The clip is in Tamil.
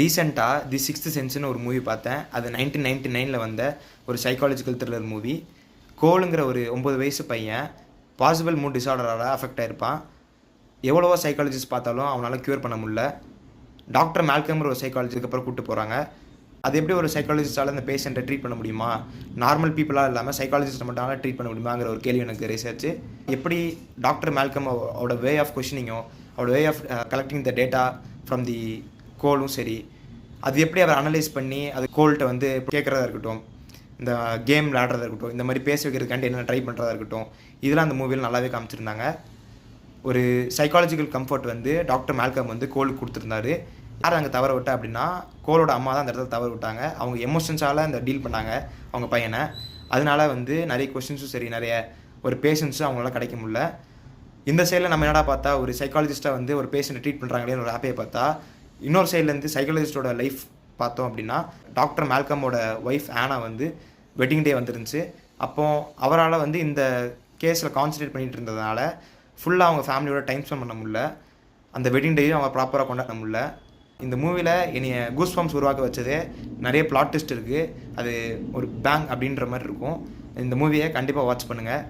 ரீசெண்டாக தி சிக்ஸ்த் சென்ஸ்னு ஒரு மூவி பார்த்தேன். அது 1999ல் வந்த ஒரு சைக்காலஜிக்கல் த்ரில்லர் மூவி. கோலுங்கிற ஒரு 9 வயசு பையன் பாசிபிள் மூட் டிஸார்டரால் அஃபெக்ட் ஆகிருப்பான். எவ்வளவோ சைக்காலஜிஸ்ட் பார்த்தாலும் அவனால் க்யூர் பண்ண முடியல. டாக்டர் மேல்கம்ங்கிற ஒரு சைக்காலஜிக்கு அப்புறம் கூப்பிட்டு போகிறாங்க. அது எப்படி ஒரு சைக்காலஜிஸ்டால் அந்த பேஷண்ட்டை ட்ரீட் பண்ண முடியுமா, நார்மல் பீப்புளாக இல்லாமல் சைக்காலஜிஸ்ட்டை மட்டும் ட்ரீட் பண்ண முடியுமாங்கிற ஒரு கேள்வி எனக்கு ரிசர்ச். எப்படி டாக்டர் மேல்கம் அவரோட வே ஆஃப் கொஷினிங்கும் அவரோட way of collecting the data from the கோலும் சரி, அது எப்படி அவர் அனலைஸ் பண்ணி அது கோல்கிட்ட வந்து கேட்குறதா இருக்கட்டும், இந்த கேம் விளையாடுறதா இருக்கட்டும், இந்த மாதிரி பேச வைக்கிறதுக்காண்டி என்ன ட்ரை பண்ணுறதா இருக்கட்டும், இதெல்லாம் அந்த மூவியில் நல்லாவே காமிச்சிருந்தாங்க. ஒரு சைக்காலஜிக்கல் கம்ஃபர்ட் வந்து டாக்டர் மேல்கம் வந்து கோலுக்கு கொடுத்துருந்தாரு. யார் அங்கே தவற விட்டா அப்படின்னா கோலோட அம்மா தான் அந்த இடத்துல தவற விட்டாங்க. அவங்க எமோஷன்ஸால் அந்த டீல் பண்ணாங்க அவங்க பையனை. அதனால வந்து நிறைய கொஷின்ஸும் சரி, நிறைய ஒரு பேஷன்ஸும் அவங்களால கிடைக்க முடியல. இந்த சைடில் நம்ம என்னடா பார்த்தா ஒரு சைக்காலஜிஸ்ட்டாக வந்து ஒரு பேஷண்ட்டை ட்ரீட் பண்ணுறாங்களேன்னு ஒரு ஹாப்பியை பார்த்தா, இன்னொரு சைட்லேருந்து சைக்காலஜிஸ்டோட லைஃப் பார்த்தோம் அப்படின்னா டாக்டர் மேல்கமோட ஒய்ஃப் ஆனா வந்து வெட்டிங் டே வந்துருந்துச்சு. அப்போது அவரால் வந்து இந்த கேஸில் கான்சன்ட்ரேட் பண்ணிகிட்டு இருந்ததுனால ஃபுல்லாக அவங்க ஃபேமிலியோட டைம் ஸ்பெண்ட் பண்ண முடியல. அந்த வெட்டிங் டேயும் அவங்க ப்ராப்பராக கொண்டாட முடியல. இந்த மூவியில் என்னைய கூஸ் பம்ப்ஸ் உருவாக்க வச்சதே நிறைய பிளாட் ட்விஸ்ட் இருக்குது. அது ஒரு பேங் அப்படின்ற மாதிரி இருக்கும். இந்த மூவியை கண்டிப்பாக வாட்ச் பண்ணுங்கள்.